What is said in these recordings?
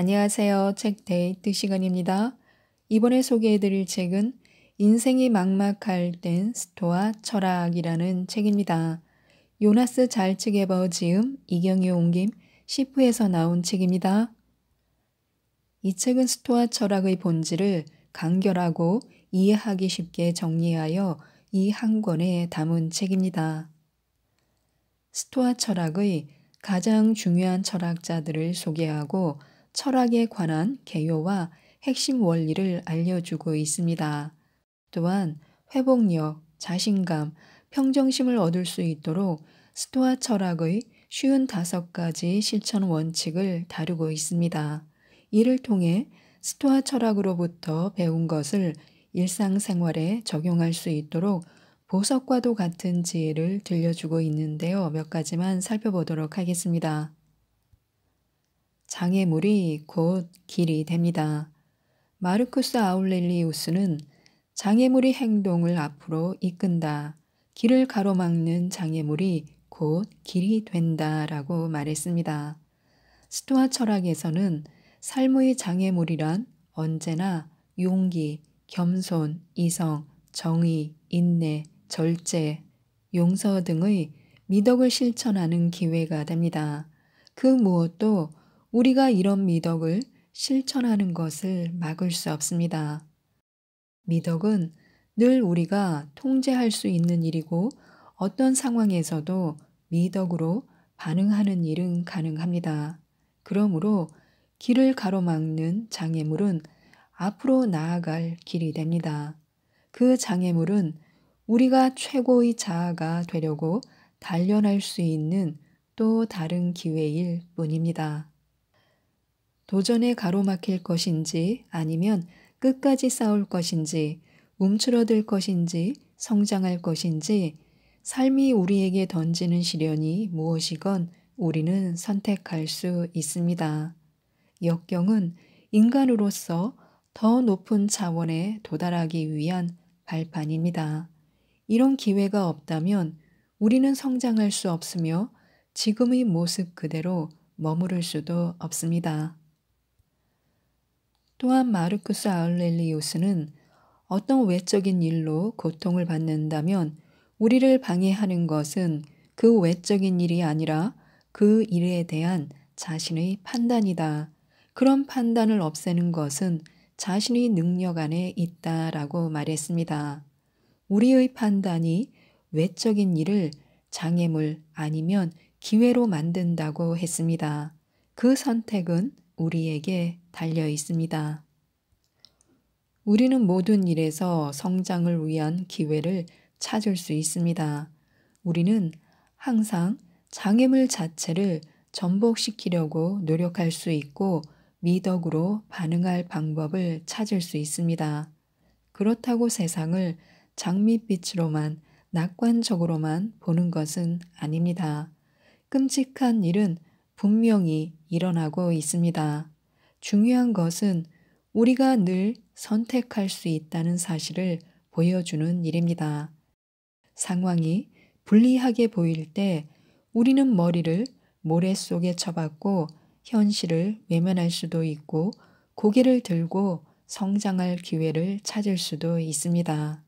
안녕하세요. 책 데이트 시간입니다. 이번에 소개해드릴 책은 인생이 막막할 땐 스토아 철학이라는 책입니다. 요나스 잘츠게버 지음, 이경희 옮김, 시프에서 나온 책입니다. 이 책은 스토아 철학의 본질을 간결하고 이해하기 쉽게 정리하여 이 한 권에 담은 책입니다. 스토아 철학의 가장 중요한 철학자들을 소개하고 철학에 관한 개요와 핵심 원리를 알려주고 있습니다. 또한 회복력, 자신감, 평정심을 얻을 수 있도록 스토아 철학의 55가지 실천 원칙을 다루고 있습니다. 이를 통해 스토아 철학으로부터 배운 것을 일상생활에 적용할 수 있도록 보석과도 같은 지혜를 들려주고 있는데요. 몇 가지만 살펴보도록 하겠습니다. 장애물이 곧 길이 됩니다. 마르쿠스 아울렐리우스는 장애물이 행동을 앞으로 이끈다. 길을 가로막는 장애물이 곧 길이 된다라고 말했습니다. 스토아 철학에서는 삶의 장애물이란 언제나 용기, 겸손, 이성, 정의, 인내, 절제, 용서 등의 미덕을 실천하는 기회가 됩니다. 그 무엇도 우리가 이런 미덕을 실천하는 것을 막을 수 없습니다. 미덕은 늘 우리가 통제할 수 있는 일이고 어떤 상황에서도 미덕으로 반응하는 일은 가능합니다. 그러므로 길을 가로막는 장애물은 앞으로 나아갈 길이 됩니다. 그 장애물은 우리가 최고의 자아가 되려고 단련할 수 있는 또 다른 기회일 뿐입니다. 도전에 가로막힐 것인지 아니면 끝까지 싸울 것인지 움츠러들 것인지 성장할 것인지 삶이 우리에게 던지는 시련이 무엇이건 우리는 선택할 수 있습니다. 역경은 인간으로서 더 높은 차원에 도달하기 위한 발판입니다. 이런 기회가 없다면 우리는 성장할 수 없으며 지금의 모습 그대로 머무를 수도 없습니다. 또한 마르쿠스 아울렐리우스는 어떤 외적인 일로 고통을 받는다면 우리를 방해하는 것은 그 외적인 일이 아니라 그 일에 대한 자신의 판단이다. 그런 판단을 없애는 것은 자신의 능력 안에 있다라고 말했습니다. 우리의 판단이 외적인 일을 장애물 아니면 기회로 만든다고 했습니다. 그 선택은 우리에게 달려 있습니다. 우리는 모든 일에서 성장을 위한 기회를 찾을 수 있습니다. 우리는 항상 장애물 자체를 전복시키려고 노력할 수 있고 미덕으로 반응할 방법을 찾을 수 있습니다. 그렇다고 세상을 장밋빛으로만 낙관적으로만 보는 것은 아닙니다. 끔찍한 일은 분명히 일어나고 있습니다. 중요한 것은 우리가 늘 선택할 수 있다는 사실을 보여주는 일입니다. 상황이 불리하게 보일 때 우리는 머리를 모래 속에 쳐박고 현실을 외면할 수도 있고 고개를 들고 성장할 기회를 찾을 수도 있습니다.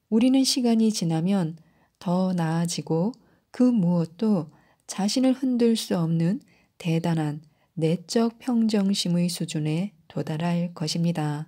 우리는 시간이 지나면 더 나아지고 그 무엇도 자신을 흔들 수 없는 대단한 내적 평정심의 수준에 도달할 것입니다.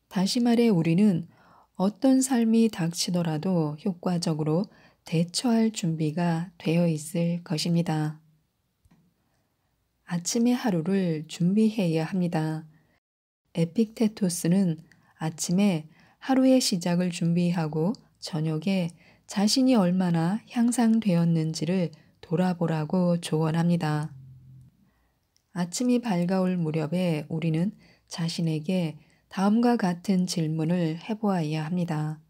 다시 말해 우리는 어떤 삶이 닥치더라도 효과적으로 대처할 준비가 되어 있을 것입니다. 아침의 하루를 준비해야 합니다. 에픽테토스는 아침에 하루의 시작을 준비하고 저녁에 자신이 얼마나 향상되었는지를 돌아보라고 조언합니다. 아침이 밝아올 무렵에 우리는 자신에게 다음과 같은 질문을 해보아야 합니다.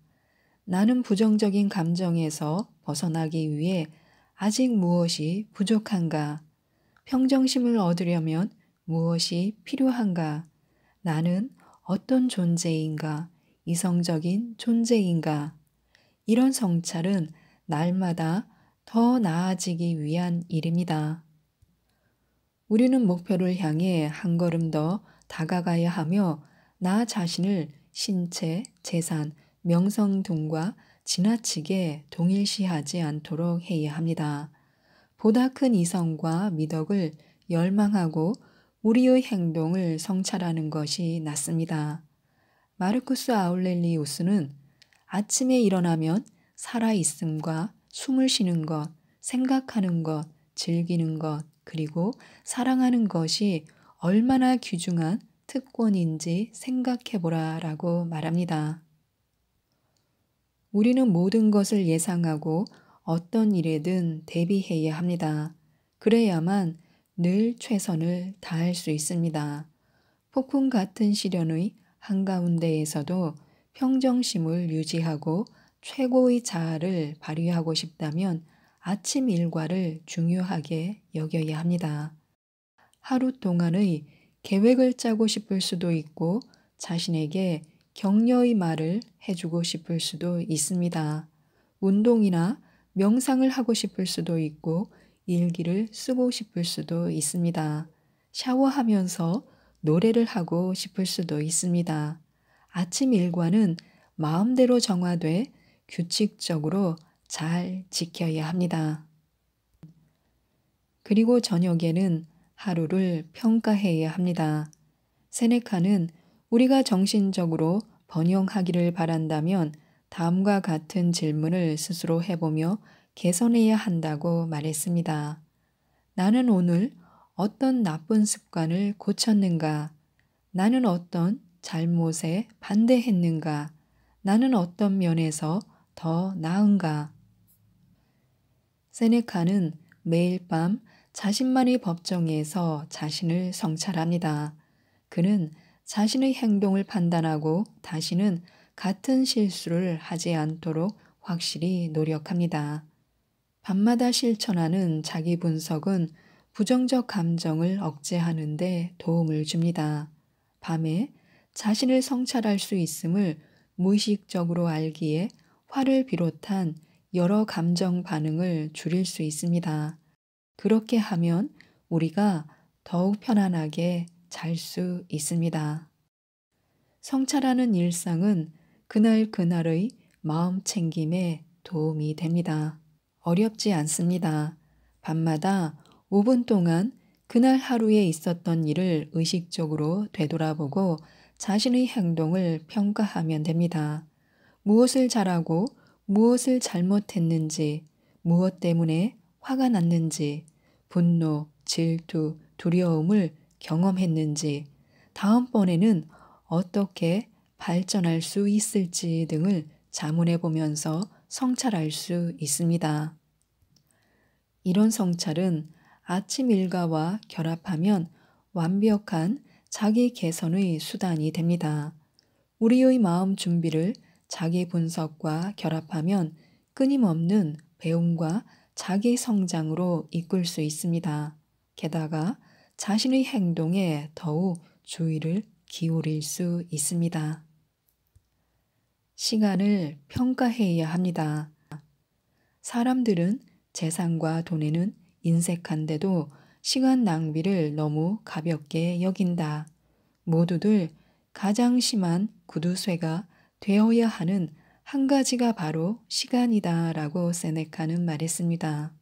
나는 부정적인 감정에서 벗어나기 위해 아직 무엇이 부족한가? 평정심을 얻으려면 무엇이 필요한가? 나는 어떤 존재인가? 이성적인 존재인가? 이런 성찰은 날마다 더 나아지기 위한 일입니다. 우리는 목표를 향해 한 걸음 더 다가가야 하며 나 자신을 신체, 재산, 명성 등과 지나치게 동일시하지 않도록 해야 합니다. 보다 큰 이성과 미덕을 열망하고 우리의 행동을 성찰하는 것이 낫습니다. 마르쿠스 아울렐리우스는 아침에 일어나면 살아있음과 숨을 쉬는 것, 생각하는 것, 즐기는 것, 그리고 사랑하는 것이 얼마나 귀중한 특권인지 생각해보라 라고 말합니다. 우리는 모든 것을 예상하고 어떤 일에든 대비해야 합니다. 그래야만 늘 최선을 다할 수 있습니다. 폭풍 같은 시련의 한가운데에서도 평정심을 유지하고 최고의 자아를 발휘하고 싶다면 아침 일과를 중요하게 여겨야 합니다. 하루 동안의 계획을 짜고 싶을 수도 있고 자신에게 격려의 말을 해주고 싶을 수도 있습니다. 운동이나 명상을 하고 싶을 수도 있고 일기를 쓰고 싶을 수도 있습니다. 샤워하면서 노래를 하고 싶을 수도 있습니다. 아침 일과는 마음대로 정화돼 규칙적으로 잘 지켜야 합니다. 그리고 저녁에는 하루를 평가해야 합니다. 세네카는 우리가 정신적으로 번영하기를 바란다면 다음과 같은 질문을 스스로 해보며 개선해야 한다고 말했습니다. 나는 오늘 어떤 나쁜 습관을 고쳤는가? 나는 어떤 잘못에 반대했는가? 나는 어떤 면에서 더 나은가? 세네카는 매일 밤 자신만의 법정에서 자신을 성찰합니다. 그는 자신의 행동을 판단하고 다시는 같은 실수를 하지 않도록 확실히 노력합니다. 밤마다 실천하는 자기 분석은 부정적 감정을 억제하는 데 도움을 줍니다. 밤에 자신을 성찰할 수 있음을 무의식적으로 알기에 화를 비롯한 여러 감정 반응을 줄일 수 있습니다. 그렇게 하면 우리가 더욱 편안하게 잘 수 있습니다. 성찰하는 일상은 그날 그날의 마음 챙김에 도움이 됩니다. 어렵지 않습니다. 밤마다 5분 동안 그날 하루에 있었던 일을 의식적으로 되돌아보고 자신의 행동을 평가하면 됩니다. 무엇을 잘하고 무엇을 잘못했는지, 무엇 때문에 화가 났는지, 분노, 질투, 두려움을 경험했는지, 다음번에는 어떻게 발전할 수 있을지 등을 자문해 보면서 성찰할 수 있습니다. 이런 성찰은 아침 일과와 결합하면 완벽한 자기 개선의 수단이 됩니다. 우리의 마음 준비를 자기 분석과 결합하면 끊임없는 배움과 자기 성장으로 이끌 수 있습니다. 게다가 자신의 행동에 더욱 주의를 기울일 수 있습니다. 시간을 평가해야 합니다. 사람들은 재산과 돈에는 인색한데도 시간 낭비를 너무 가볍게 여긴다. 모두들 가장 심한 구두쇠가 되어야 하는 한 가지가 바로 시간이다 라고 세네카는 말했습니다.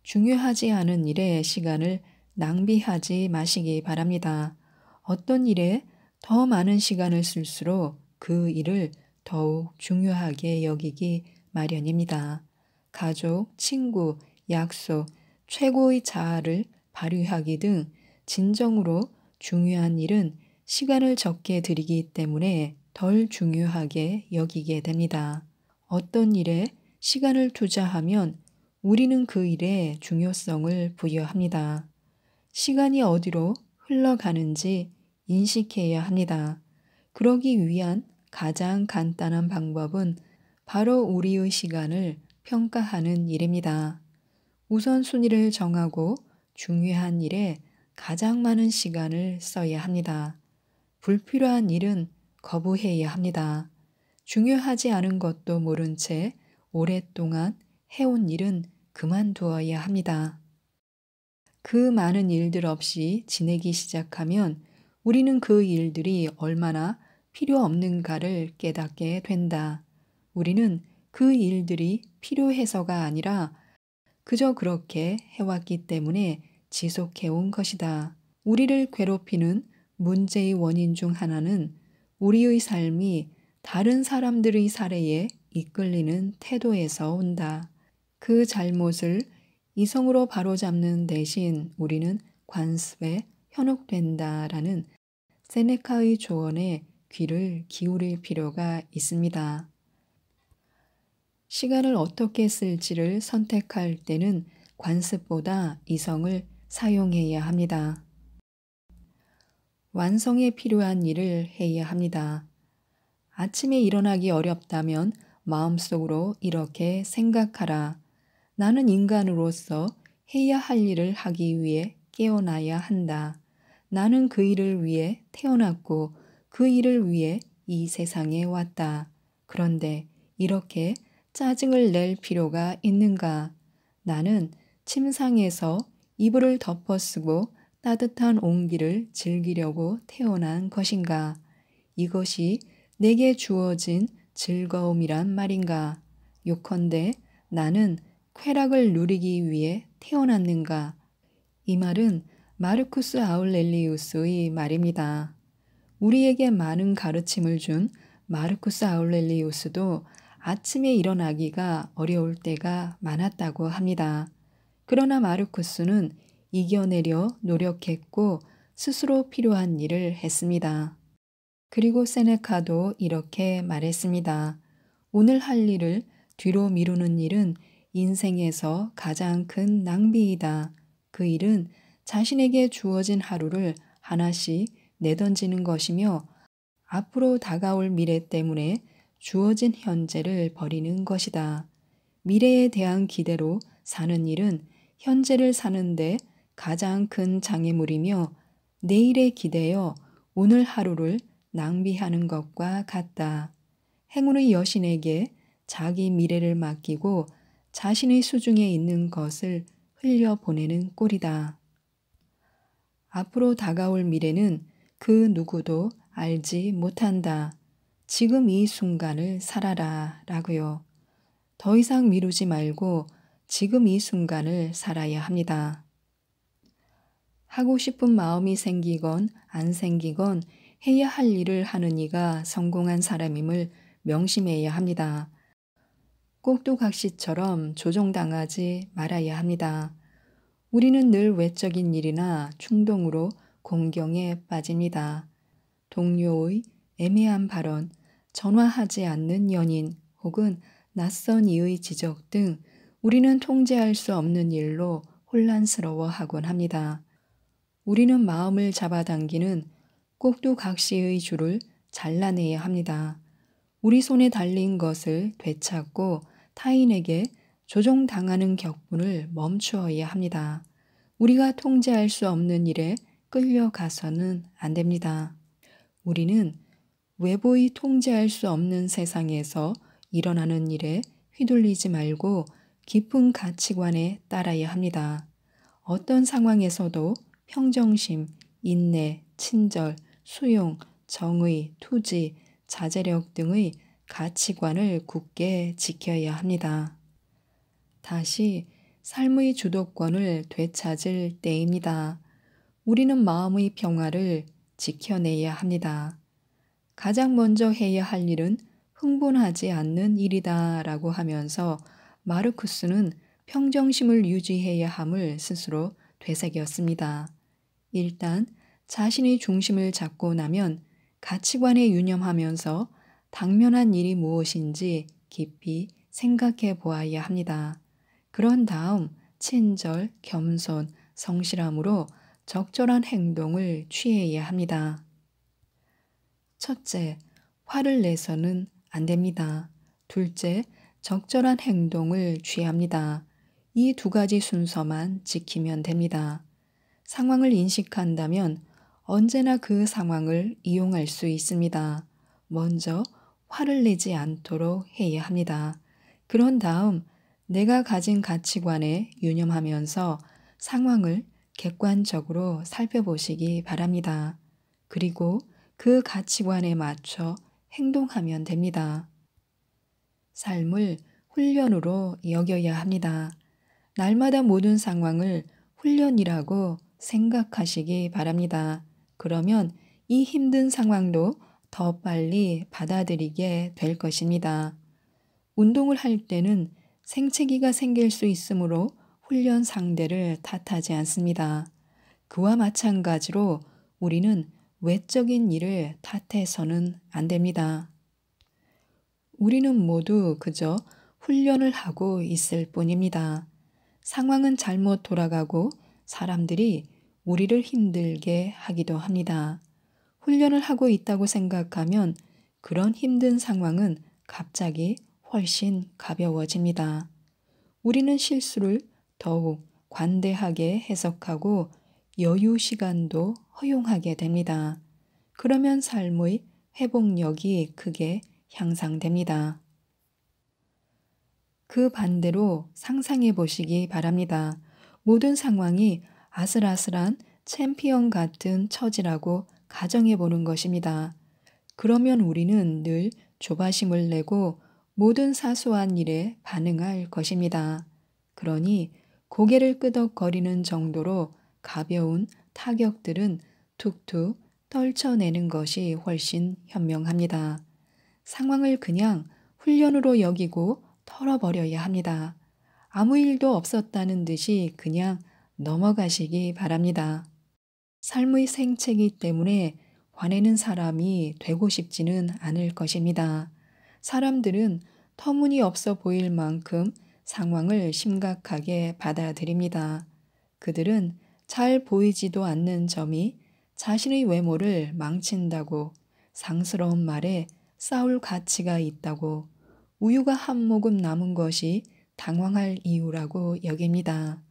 중요하지 않은 일에 시간을 낭비하지 마시기 바랍니다. 어떤 일에 더 많은 시간을 쓸수록 그 일을 더욱 중요하게 여기기 마련입니다. 가족, 친구, 약속, 최고의 자아를 발휘하기 등 진정으로 중요한 일은 시간을 적게 들이기 때문에 덜 중요하게 여기게 됩니다. 어떤 일에 시간을 투자하면 우리는 그 일에 중요성을 부여합니다. 시간이 어디로 흘러가는지 인식해야 합니다. 그러기 위한 가장 간단한 방법은 바로 우리의 시간을 평가하는 일입니다. 우선순위를 정하고 중요한 일에 가장 많은 시간을 써야 합니다. 불필요한 일은 거부해야 합니다. 중요하지 않은 것도 모른 채 오랫동안 해온 일은 그만두어야 합니다. 그 많은 일들 없이 지내기 시작하면 우리는 그 일들이 얼마나 필요 없는가를 깨닫게 된다. 우리는 그 일들이 필요해서가 아니라 그저 그렇게 해왔기 때문에 지속해온 것이다. 우리를 괴롭히는 문제의 원인 중 하나는 우리의 삶이 다른 사람들의 사례에 이끌리는 태도에서 온다. 그 잘못을 이성으로 바로잡는 대신 우리는 관습에 현혹된다라는 세네카의 조언에 귀를 기울일 필요가 있습니다. 시간을 어떻게 쓸지를 선택할 때는 관습보다 이성을 사용해야 합니다. 완성에 필요한 일을 해야 합니다. 아침에 일어나기 어렵다면 마음속으로 이렇게 생각하라. 나는 인간으로서 해야 할 일을 하기 위해 깨어나야 한다. 나는 그 일을 위해 태어났고 그 일을 위해 이 세상에 왔다. 그런데 이렇게 짜증을 낼 필요가 있는가? 나는 침상에서 이불을 덮어쓰고 따뜻한 온기를 즐기려고 태어난 것인가? 이것이 내게 주어진 즐거움이란 말인가? 요컨대 나는 쾌락을 누리기 위해 태어났는가? 이 말은 마르쿠스 아울렐리우스의 말입니다. 우리에게 많은 가르침을 준 마르쿠스 아울렐리우스도 아침에 일어나기가 어려울 때가 많았다고 합니다. 그러나 마르쿠스는 이겨내려 노력했고 스스로 필요한 일을 했습니다. 그리고 세네카도 이렇게 말했습니다. 오늘 할 일을 뒤로 미루는 일은 인생에서 가장 큰 낭비이다. 그 일은 자신에게 주어진 하루를 하나씩 내던지는 것이며 앞으로 다가올 미래 때문에 주어진 현재를 버리는 것이다. 미래에 대한 기대로 사는 일은 현재를 사는데 가장 큰 장애물이며 내일에 기대어 오늘 하루를 낭비하는 것과 같다. 행운의 여신에게 자기 미래를 맡기고 자신의 수중에 있는 것을 흘려보내는 꼴이다. 앞으로 다가올 미래는 그 누구도 알지 못한다. 지금 이 순간을 살아라 라고요. 더 이상 미루지 말고 지금 이 순간을 살아야 합니다. 하고 싶은 마음이 생기건 안 생기건 해야 할 일을 하는 이가 성공한 사람임을 명심해야 합니다. 꼭두각시처럼 조종당하지 말아야 합니다. 우리는 늘 외적인 일이나 충동으로 공경에 빠집니다. 동료의 애매한 발언, 전화하지 않는 연인 혹은 낯선 이의 지적 등 우리는 통제할 수 없는 일로 혼란스러워하곤 합니다. 우리는 마음을 잡아당기는 꼭두각시의 줄을 잘라내야 합니다. 우리 손에 달린 것을 되찾고 타인에게 조종당하는 격분을 멈추어야 합니다. 우리가 통제할 수 없는 일에 끌려가서는 안 됩니다. 우리는 외부의 통제할 수 없는 세상에서 일어나는 일에 휘둘리지 말고 깊은 가치관에 따라야 합니다. 어떤 상황에서도 평정심, 인내, 친절, 수용, 정의, 투지, 자제력 등의 가치관을 굳게 지켜야 합니다. 다시 삶의 주도권을 되찾을 때입니다. 우리는 마음의 평화를 지켜내야 합니다. 가장 먼저 해야 할 일은 흥분하지 않는 일이다 라고 하면서 마르쿠스는 평정심을 유지해야 함을 스스로 되새겼습니다. 일단 자신의 중심을 잡고 나면 가치관에 유념하면서 당면한 일이 무엇인지 깊이 생각해 보아야 합니다. 그런 다음 친절, 겸손, 성실함으로 적절한 행동을 취해야 합니다. 첫째, 화를 내서는 안 됩니다. 둘째, 적절한 행동을 취합니다. 이 두 가지 순서만 지키면 됩니다. 상황을 인식한다면 언제나 그 상황을 이용할 수 있습니다. 먼저 화를 내지 않도록 해야 합니다. 그런 다음 내가 가진 가치관에 유념하면서 상황을 객관적으로 살펴보시기 바랍니다. 그리고 그 가치관에 맞춰 행동하면 됩니다. 삶을 훈련으로 여겨야 합니다. 날마다 모든 상황을 훈련이라고 생각하시기 바랍니다. 그러면 이 힘든 상황도 더 빨리 받아들이게 될 것입니다. 운동을 할 때는 생채기가 생길 수 있으므로 훈련 상대를 탓하지 않습니다. 그와 마찬가지로 우리는 외적인 일을 탓해서는 안 됩니다. 우리는 모두 그저 훈련을 하고 있을 뿐입니다. 상황은 잘못 돌아가고 사람들이 우리를 힘들게 하기도 합니다. 훈련을 하고 있다고 생각하면 그런 힘든 상황은 갑자기 훨씬 가벼워집니다. 우리는 실수를 더욱 관대하게 해석하고 여유 시간도 허용하게 됩니다. 그러면 삶의 회복력이 크게 향상됩니다. 그 반대로 상상해 보시기 바랍니다. 모든 상황이 아슬아슬한 챔피언 같은 처지라고 가정해 보는 것입니다. 그러면 우리는 늘 조바심을 내고 모든 사소한 일에 반응할 것입니다. 그러니 고개를 끄덕거리는 정도로 가벼운 타격들은 툭툭 떨쳐내는 것이 훨씬 현명합니다. 상황을 그냥 훈련으로 여기고 털어버려야 합니다. 아무 일도 없었다는 듯이 그냥 넘어가시기 바랍니다. 삶의 생채기 때문에 화내는 사람이 되고 싶지는 않을 것입니다. 사람들은 터무니없어 보일 만큼 상황을 심각하게 받아들입니다. 그들은 잘 보이지도 않는 점이 자신의 외모를 망친다고, 상스러운 말에 싸울 가치가 있다고, 우유가 한 모금 남은 것이 당황할 이유라고 여깁니다.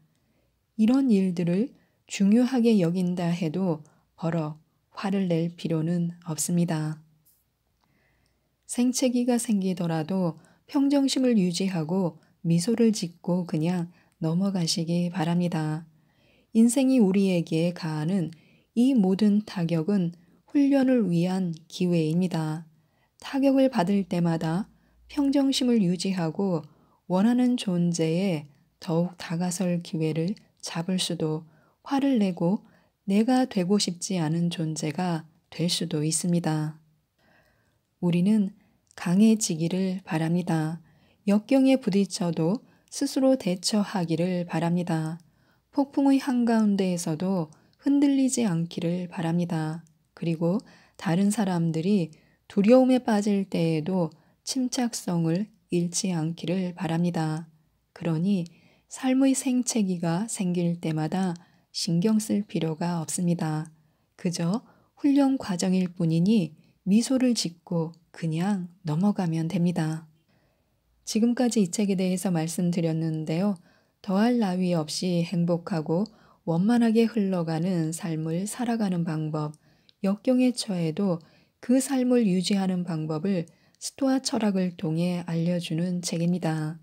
이런 일들을 중요하게 여긴다 해도 버럭 화를 낼 필요는 없습니다. 생채기가 생기더라도 평정심을 유지하고 미소를 짓고 그냥 넘어가시기 바랍니다. 인생이 우리에게 가하는 이 모든 타격은 훈련을 위한 기회입니다. 타격을 받을 때마다 평정심을 유지하고 원하는 존재에 더욱 다가설 기회를 잡을 수도, 화를 내고 내가 되고 싶지 않은 존재가 될 수도 있습니다. 우리는 강해지기를 바랍니다. 역경에 부딪혀도 스스로 대처하기를 바랍니다. 폭풍의 한가운데에서도 흔들리지 않기를 바랍니다. 그리고 다른 사람들이 두려움에 빠질 때에도 침착성을 잃지 않기를 바랍니다. 그러니 삶의 생채기가 생길 때마다 신경 쓸 필요가 없습니다. 그저 훈련 과정일 뿐이니 미소를 짓고 그냥 넘어가면 됩니다. 지금까지 이 책에 대해서 말씀드렸는데요. 더할 나위 없이 행복하고 원만하게 흘러가는 삶을 살아가는 방법, 역경에 처해도 그 삶을 유지하는 방법을 스토아 철학을 통해 알려주는 책입니다.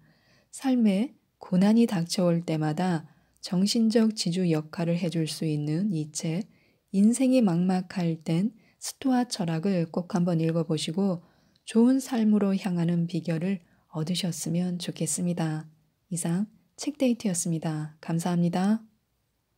삶에 고난이 닥쳐올 때마다 정신적 지주 역할을 해줄 수 있는 이 책, 인생이 막막할 땐 스토아 철학을 꼭 한번 읽어보시고 좋은 삶으로 향하는 비결을 얻으셨으면 좋겠습니다. 이상 책데이트였습니다. 감사합니다.